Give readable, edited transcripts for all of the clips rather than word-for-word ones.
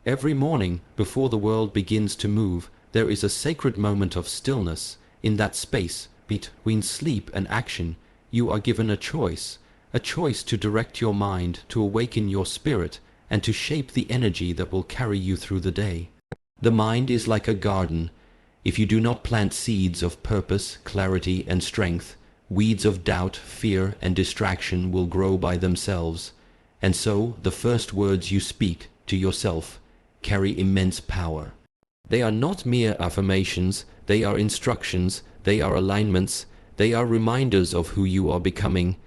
Every morning, before the world begins to move, there is a sacred moment of stillness. In that space, between sleep and action, you are given a choice to direct your mind, to awaken your spirit, and to shape the energy that will carry you through the day. The mind is like a garden. If you do not plant seeds of purpose, clarity, and strength, weeds of doubt, fear, and distraction will grow by themselves. And so, the first words you speak to yourself carry immense power. They are not mere affirmations, they are instructions, they are alignments, they are reminders of who you are becoming.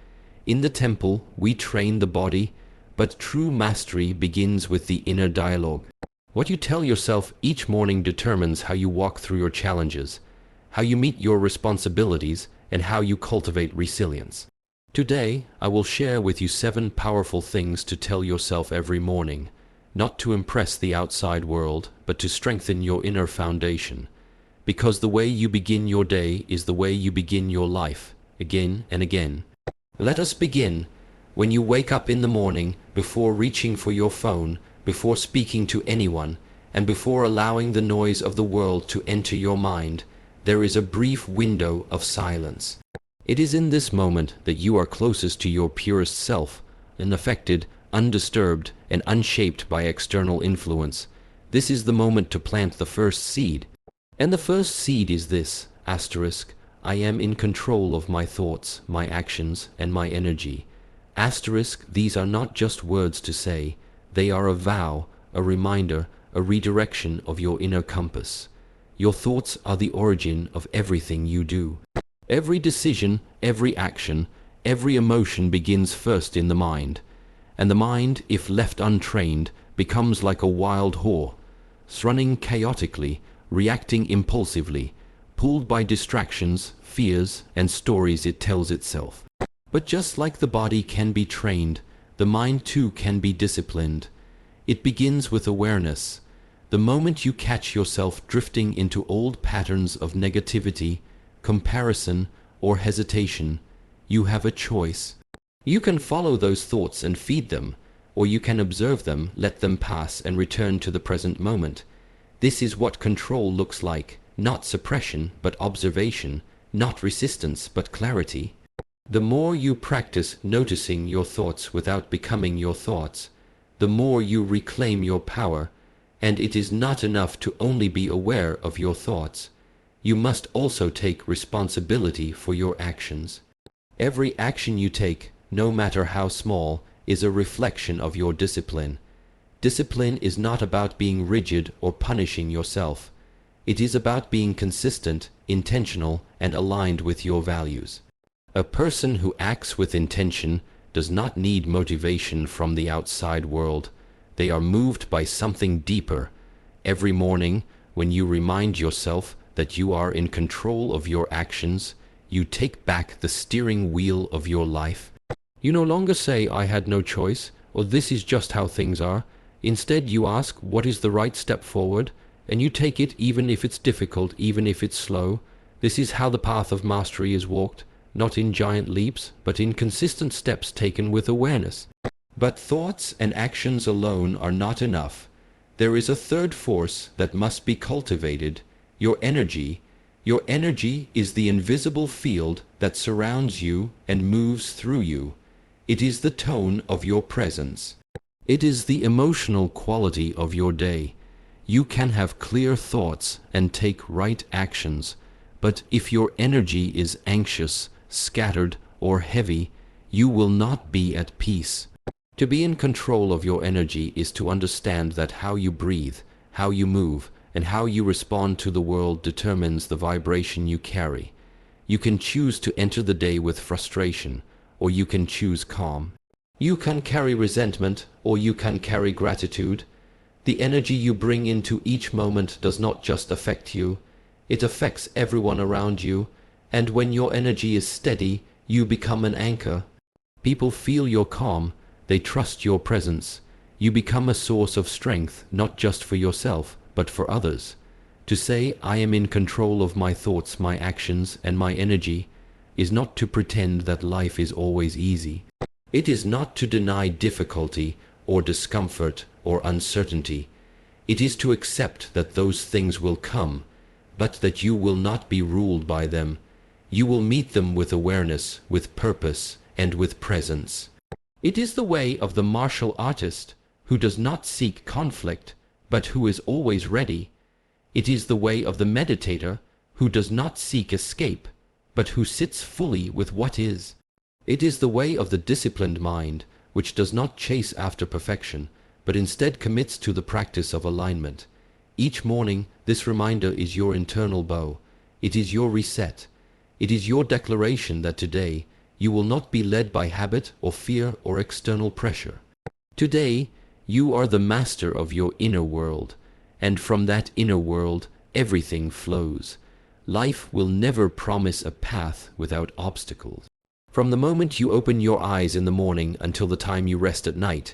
In the temple, we train the body, but true mastery begins with the inner dialogue. What you tell yourself each morning determines how you walk through your challenges, how you meet your responsibilities, and how you cultivate resilience. Today, I will share with you 7 powerful things to tell yourself every morning, not to impress the outside world, but to strengthen your inner foundation. Because the way you begin your day is the way you begin your life, again and again. Let us begin. When you wake up in the morning, before reaching for your phone, before speaking to anyone, and before allowing the noise of the world to enter your mind, there is a brief window of silence. It is in this moment that you are closest to your purest self, unaffected, undisturbed, and unshaped by external influence. This is the moment to plant the first seed. And the first seed is this, asterisk, I am in control of my thoughts, my actions, and my energy. Asterisk, these are not just words to say, they are a vow, a reminder, a redirection of your inner compass. Your thoughts are the origin of everything you do. Every decision, every action, every emotion begins first in the mind. And the mind, if left untrained, becomes like a wild horse, running chaotically, reacting impulsively, pulled by distractions, fears, and stories it tells itself. But just like the body can be trained, the mind too can be disciplined. It begins with awareness. The moment you catch yourself drifting into old patterns of negativity, comparison, or hesitation, you have a choice. You can follow those thoughts and feed them, or you can observe them, let them pass, and return to the present moment. This is what control looks like, not suppression, but observation, not resistance, but clarity. The more you practice noticing your thoughts without becoming your thoughts, the more you reclaim your power, and it is not enough to only be aware of your thoughts. You must also take responsibility for your actions. Every action you take, no matter how small, is a reflection of your discipline. Discipline is not about being rigid or punishing yourself. It is about being consistent, intentional, and aligned with your values. A person who acts with intention does not need motivation from the outside world. They are moved by something deeper. Every morning, when you remind yourself that you are in control of your actions, you take back the steering wheel of your life. You no longer say, I had no choice, or this is just how things are. Instead, you ask, what is the right step forward? And you take it even if it's difficult, even if it's slow. This is how the path of mastery is walked, not in giant leaps, but in consistent steps taken with awareness. But thoughts and actions alone are not enough. There is a third force that must be cultivated, your energy. Your energy is the invisible field that surrounds you and moves through you. It is the tone of your presence. It is the emotional quality of your day. You can have clear thoughts and take right actions, but if your energy is anxious, scattered, or heavy, you will not be at peace. To be in control of your energy is to understand that how you breathe, how you move, and how you respond to the world determines the vibration you carry. You can choose to enter the day with frustration, or you can choose calm. You can carry resentment, or you can carry gratitude. The energy you bring into each moment does not just affect you, it affects everyone around you, and when your energy is steady, you become an anchor. People feel your calm, they trust your presence. You become a source of strength, not just for yourself, but for others. To say, I am in control of my thoughts, my actions, and my energy, is not to pretend that life is always easy. It is not to deny difficulty, or discomfort, or uncertainty. It is to accept that those things will come, but that you will not be ruled by them. You will meet them with awareness, with purpose, and with presence. It is the way of the martial artist, who does not seek conflict, but who is always ready. It is the way of the meditator, who does not seek escape, but who sits fully with what is. It is the way of the disciplined mind, which does not chase after perfection, but instead commits to the practice of alignment. Each morning, this reminder is your internal bow. It is your reset. It is your declaration that today you will not be led by habit or fear or external pressure. Today, you are the master of your inner world, and from that inner world, everything flows. Life will never promise a path without obstacles. From the moment you open your eyes in the morning until the time you rest at night,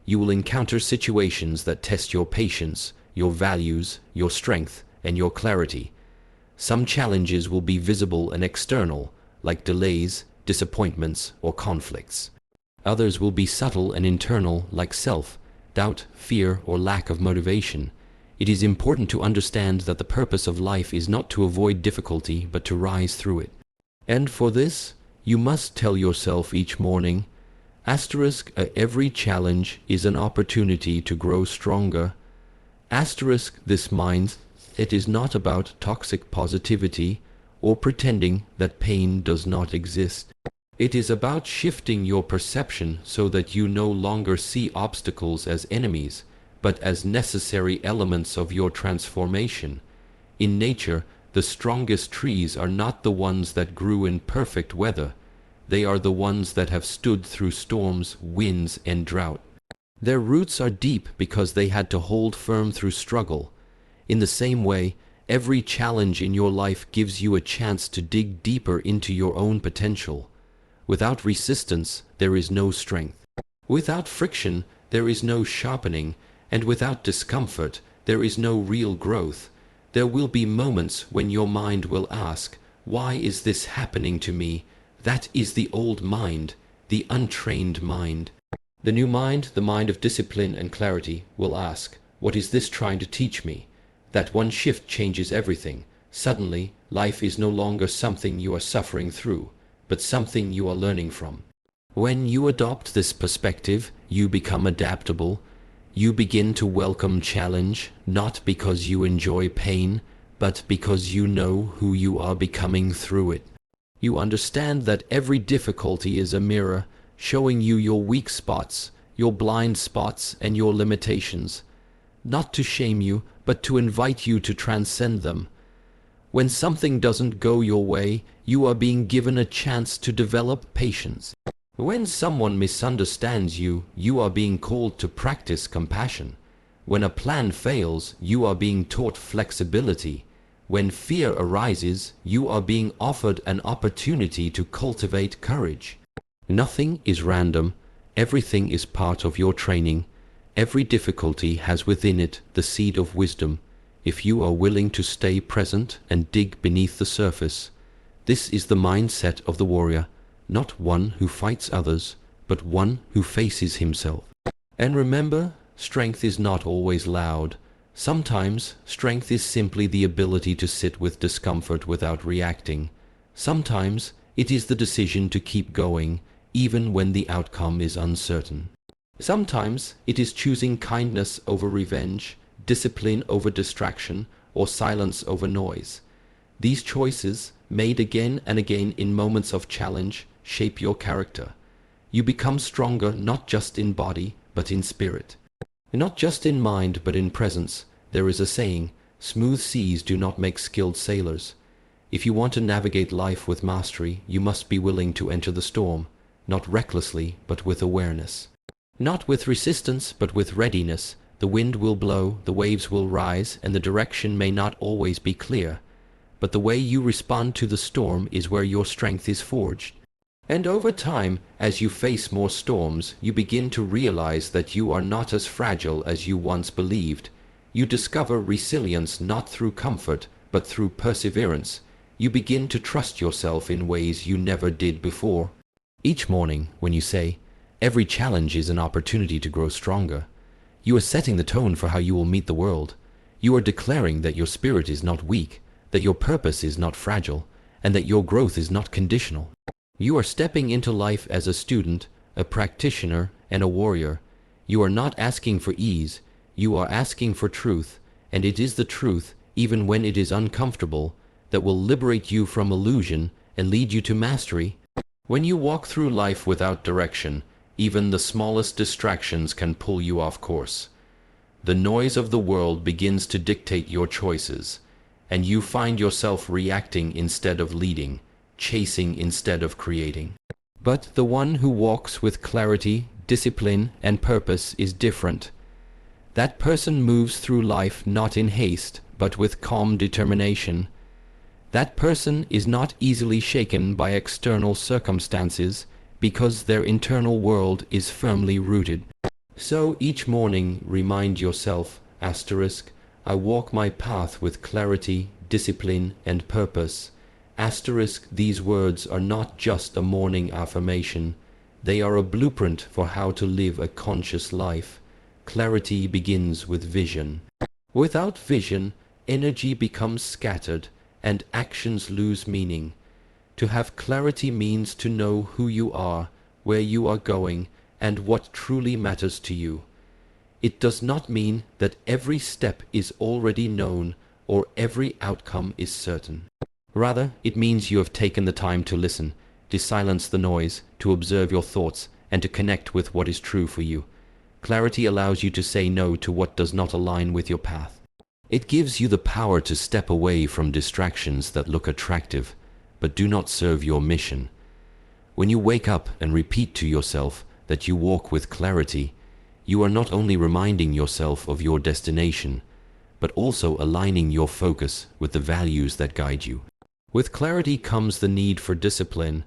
you will encounter situations that test your patience, your values, your strength, and your clarity. Some challenges will be visible and external, like delays, disappointments, or conflicts. Others will be subtle and internal, like self-doubt, fear, or lack of motivation. It is important to understand that the purpose of life is not to avoid difficulty, but to rise through it. And for this, you must tell yourself each morning, every challenge is an opportunity to grow stronger. This mind, it is not about toxic positivity or pretending that pain does not exist. It is about shifting your perception so that you no longer see obstacles as enemies, but as necessary elements of your transformation. In nature, the strongest trees are not the ones that grew in perfect weather. They are the ones that have stood through storms, winds, and drought. Their roots are deep because they had to hold firm through struggle. In the same way, every challenge in your life gives you a chance to dig deeper into your own potential. Without resistance, there is no strength. Without friction, there is no sharpening, and without discomfort, there is no real growth. There will be moments when your mind will ask, "Why is this happening to me?" That is the old mind, the untrained mind. The new mind, the mind of discipline and clarity, will ask, "What is this trying to teach me?" That one shift changes everything. Suddenly, life is no longer something you are suffering through, but something you are learning from. When you adopt this perspective, you become adaptable. You begin to welcome challenge, not because you enjoy pain, but because you know who you are becoming through it. You understand that every difficulty is a mirror, showing you your weak spots, your blind spots, and your limitations. Not to shame you, but to invite you to transcend them. When something doesn't go your way, you are being given a chance to develop patience. When someone misunderstands you, you are being called to practice compassion. When a plan fails, you are being taught flexibility. When fear arises, you are being offered an opportunity to cultivate courage. Nothing is random. Everything is part of your training. Every difficulty has within it the seed of wisdom, if you are willing to stay present and dig beneath the surface. This is the mindset of the warrior, not one who fights others, but one who faces himself. And remember, strength is not always loud. Sometimes, strength is simply the ability to sit with discomfort without reacting. Sometimes, it is the decision to keep going, even when the outcome is uncertain. Sometimes, it is choosing kindness over revenge, discipline over distraction, or silence over noise. These choices, made again and again in moments of challenge, shape your character. You become stronger not just in body, but in spirit. Not just in mind, but in presence. There is a saying, "Smooth seas do not make skilled sailors." If you want to navigate life with mastery, you must be willing to enter the storm, not recklessly, but with awareness. Not with resistance, but with readiness. The wind will blow, the waves will rise, and the direction may not always be clear. But the way you respond to the storm is where your strength is forged. And over time, as you face more storms, you begin to realize that you are not as fragile as you once believed. You discover resilience not through comfort, but through perseverance. You begin to trust yourself in ways you never did before. Each morning, when you say, "Every challenge is an opportunity to grow stronger," You are setting the tone for how you will meet the world. You are declaring that your spirit is not weak, that your purpose is not fragile, and that your growth is not conditional. You are stepping into life as a student, a practitioner, and a warrior. You are not asking for ease, you are asking for truth, and it is the truth, even when it is uncomfortable, that will liberate you from illusion and lead you to mastery. When you walk through life without direction, even the smallest distractions can pull you off course. The noise of the world begins to dictate your choices, and you find yourself reacting instead of leading, chasing instead of creating. But the one who walks with clarity, discipline, and purpose is different. That person moves through life not in haste, but with calm determination. That person is not easily shaken by external circumstances because their internal world is firmly rooted. So each morning remind yourself, asterisk, I walk my path with clarity, discipline, and purpose. Asterisk, these words are not just a morning affirmation. They are a blueprint for how to live a conscious life. Clarity begins with vision. Without vision, energy becomes scattered and actions lose meaning. To have clarity means to know who you are, where you are going, and what truly matters to you. It does not mean that every step is already known or every outcome is certain. Rather, it means you have taken the time to listen, to silence the noise, to observe your thoughts, and to connect with what is true for you. Clarity allows you to say no to what does not align with your path. It gives you the power to step away from distractions that look attractive, but do not serve your mission. When you wake up and repeat to yourself that you walk with clarity, you are not only reminding yourself of your destination, but also aligning your focus with the values that guide you. With clarity comes the need for discipline.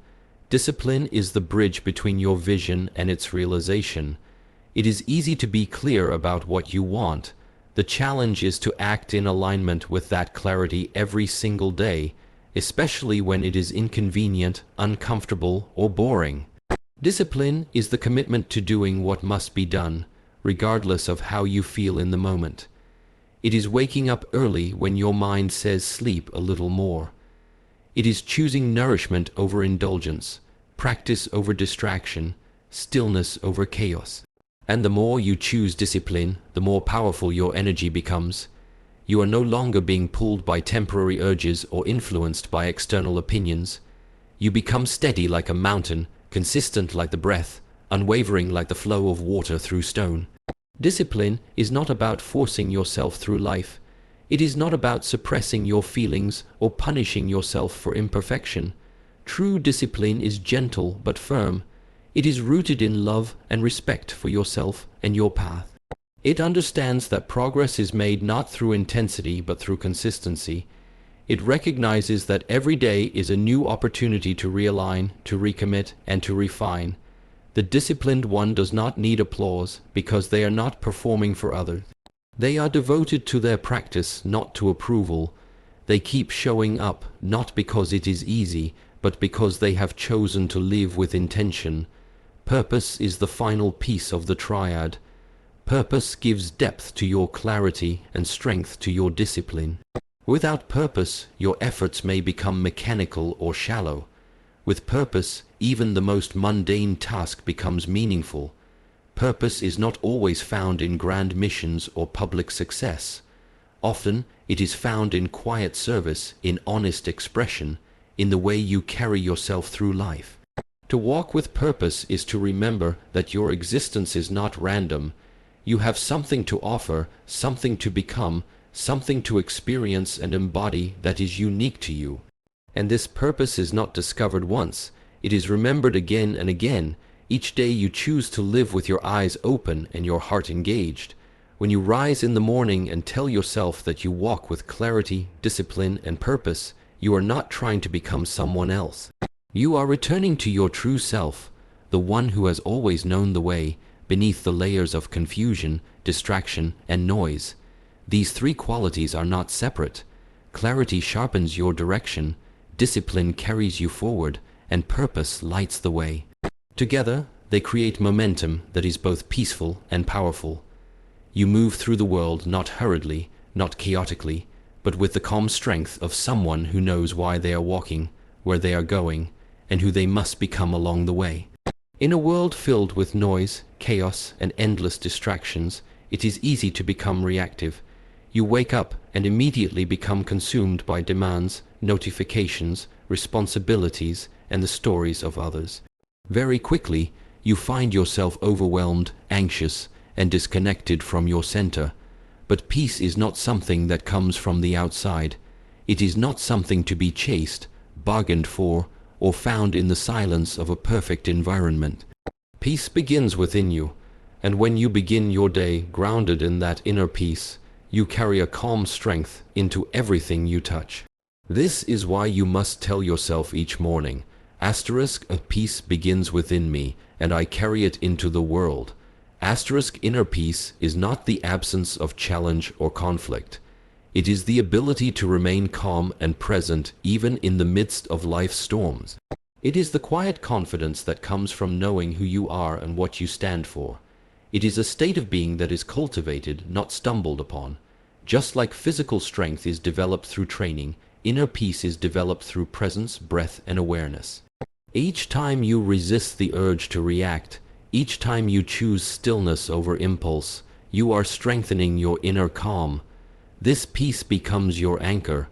Discipline is the bridge between your vision and its realization. It is easy to be clear about what you want. The challenge is to act in alignment with that clarity every single day, especially when it is inconvenient, uncomfortable, or boring. Discipline is the commitment to doing what must be done, regardless of how you feel in the moment. It is waking up early when your mind says sleep a little more. It is choosing nourishment over indulgence, practice over distraction, stillness over chaos. And the more you choose discipline, the more powerful your energy becomes. You are no longer being pulled by temporary urges or influenced by external opinions. You become steady like a mountain, consistent like the breath, unwavering like the flow of water through stone. Discipline is not about forcing yourself through life. It is not about suppressing your feelings or punishing yourself for imperfection. True discipline is gentle but firm. It is rooted in love and respect for yourself and your path. It understands that progress is made not through intensity but through consistency. It recognizes that every day is a new opportunity to realign, to recommit, and to refine. The disciplined one does not need applause because they are not performing for others. They are devoted to their practice, not to approval. They keep showing up, not because it is easy, but because they have chosen to live with intention. Purpose is the final piece of the triad. Purpose gives depth to your clarity and strength to your discipline. Without purpose, your efforts may become mechanical or shallow. With purpose, even the most mundane task becomes meaningful. Purpose is not always found in grand missions or public success. Often, it is found in quiet service, in honest expression, in the way you carry yourself through life. To walk with purpose is to remember that your existence is not random. You have something to offer, something to become, something to experience and embody that is unique to you. And this purpose is not discovered once. It is remembered again and again. Each day you choose to live with your eyes open and your heart engaged. When you rise in the morning and tell yourself that you walk with clarity, discipline, and purpose, you are not trying to become someone else. You are returning to your true self, the one who has always known the way, beneath the layers of confusion, distraction, and noise. These three qualities are not separate. Clarity sharpens your direction, discipline carries you forward, and purpose lights the way. Together, they create momentum that is both peaceful and powerful. You move through the world not hurriedly, not chaotically, but with the calm strength of someone who knows why they are walking, where they are going, and who they must become along the way. In a world filled with noise, chaos, and endless distractions, it is easy to become reactive. You wake up and immediately become consumed by demands, notifications, responsibilities, and the stories of others. Very quickly, you find yourself overwhelmed, anxious, and disconnected from your center. But peace is not something that comes from the outside. It is not something to be chased, bargained for, or found in the silence of a perfect environment. Peace begins within you, and when you begin your day grounded in that inner peace, you carry a calm strength into everything you touch. This is why you must tell yourself each morning, *A peace begins within me, and I carry it into the world. Inner peace is not the absence of challenge or conflict. It is the ability to remain calm and present even in the midst of life's storms. It is the quiet confidence that comes from knowing who you are and what you stand for. It is a state of being that is cultivated, not stumbled upon. Just like physical strength is developed through training, inner peace is developed through presence, breath, and awareness. Each time you resist the urge to react, each time you choose stillness over impulse, you are strengthening your inner calm. This peace becomes your anchor.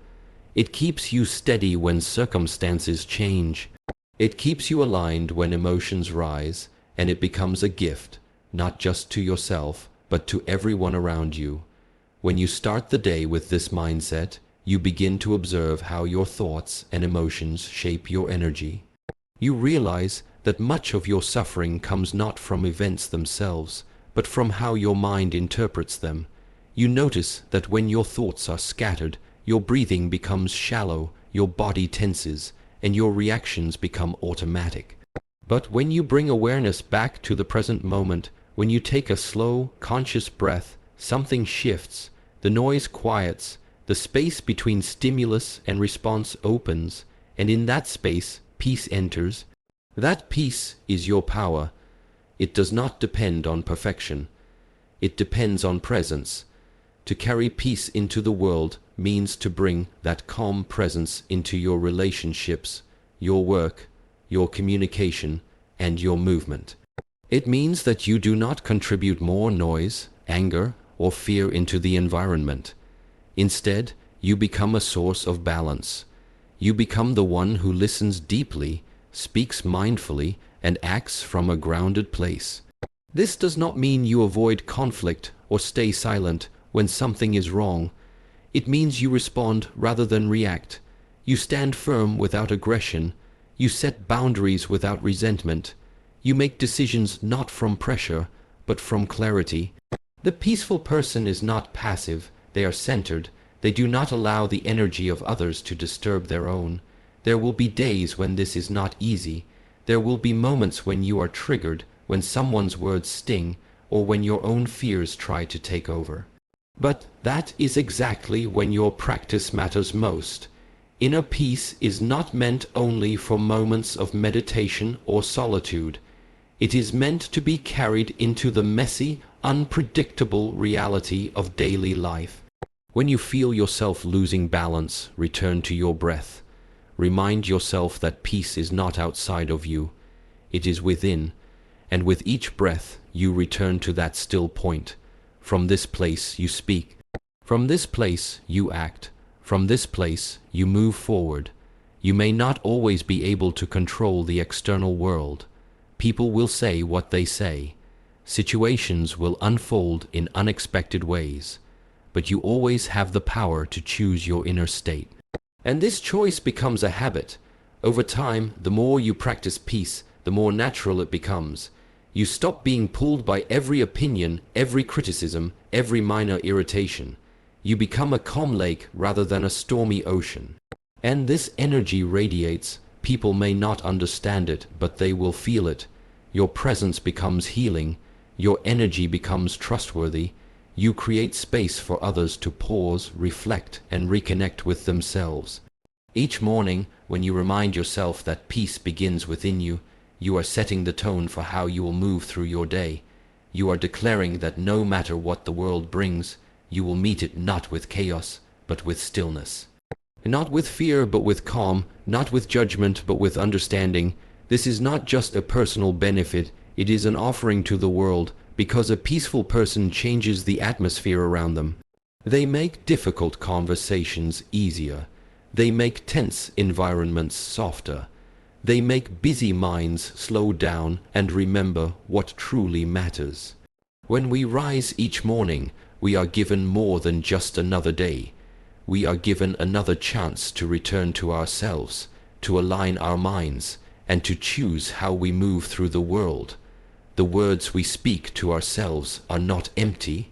It keeps you steady when circumstances change. It keeps you aligned when emotions rise, and it becomes a gift, not just to yourself, but to everyone around you. When you start the day with this mindset, you begin to observe how your thoughts and emotions shape your energy. You realize that much of your suffering comes not from events themselves, but from how your mind interprets them. You notice that when your thoughts are scattered, your breathing becomes shallow, your body tenses, and your reactions become automatic. But when you bring awareness back to the present moment, when you take a slow, conscious breath, something shifts, the noise quiets, the space between stimulus and response opens, and in that space, peace enters. That peace is your power. It does not depend on perfection. It depends on presence. To carry peace into the world means to bring that calm presence into your relationships, your work, your communication, and your movement. It means that you do not contribute more noise, anger, or fear into the environment. Instead, you become a source of balance. You become the one who listens deeply, speaks mindfully, and acts from a grounded place. This does not mean you avoid conflict or stay silent when something is wrong. It means you respond rather than react. You stand firm without aggression. You set boundaries without resentment. You make decisions not from pressure, but from clarity. The peaceful person is not passive. They are centered. They do not allow the energy of others to disturb their own. There will be days when this is not easy. There will be moments when you are triggered, when someone's words sting, or when your own fears try to take over. But that is exactly when your practice matters most. Inner peace is not meant only for moments of meditation or solitude. It is meant to be carried into the messy, unpredictable reality of daily life. When you feel yourself losing balance, return to your breath. Remind yourself that peace is not outside of you. It is within, and with each breath you return to that still point. From this place you speak. From this place you act. From this place you move forward. You may not always be able to control the external world. People will say what they say. Situations will unfold in unexpected ways. But you always have the power to choose your inner state. And this choice becomes a habit. Over time, the more you practice peace, the more natural it becomes. You stop being pulled by every opinion, every criticism, every minor irritation. You become a calm lake rather than a stormy ocean. And this energy radiates. People may not understand it, but they will feel it. Your presence becomes healing. Your energy becomes trustworthy. You create space for others to pause, reflect, and reconnect with themselves. Each morning, when you remind yourself that peace begins within you, you are setting the tone for how you will move through your day. You are declaring that no matter what the world brings, you will meet it not with chaos, but with stillness. Not with fear, but with calm, not with judgment, but with understanding. This is not just a personal benefit, it is an offering to the world, because a peaceful person changes the atmosphere around them. They make difficult conversations easier. They make tense environments softer. They make busy minds slow down and remember what truly matters. When we rise each morning, we are given more than just another day. We are given another chance to return to ourselves, to align our minds, and to choose how we move through the world. The words we speak to ourselves are not empty.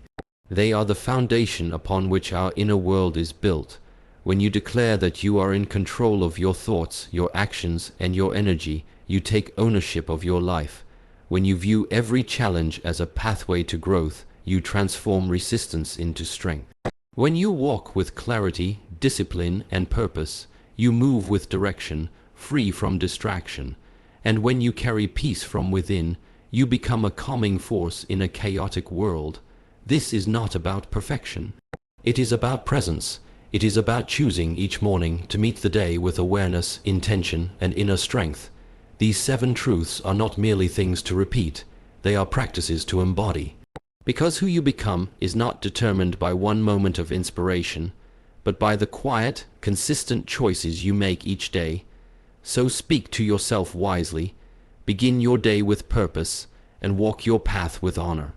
They are the foundation upon which our inner world is built. When you declare that you are in control of your thoughts, your actions, and your energy, you take ownership of your life. When you view every challenge as a pathway to growth, you transform resistance into strength. When you walk with clarity, discipline, and purpose, you move with direction, free from distraction. And when you carry peace from within, you become a calming force in a chaotic world. This is not about perfection. It is about presence. It is about choosing each morning to meet the day with awareness, intention, and inner strength. These 7 truths are not merely things to repeat, they are practices to embody. Because who you become is not determined by one moment of inspiration, but by the quiet, consistent choices you make each day. So speak to yourself wisely, begin your day with purpose, and walk your path with honor.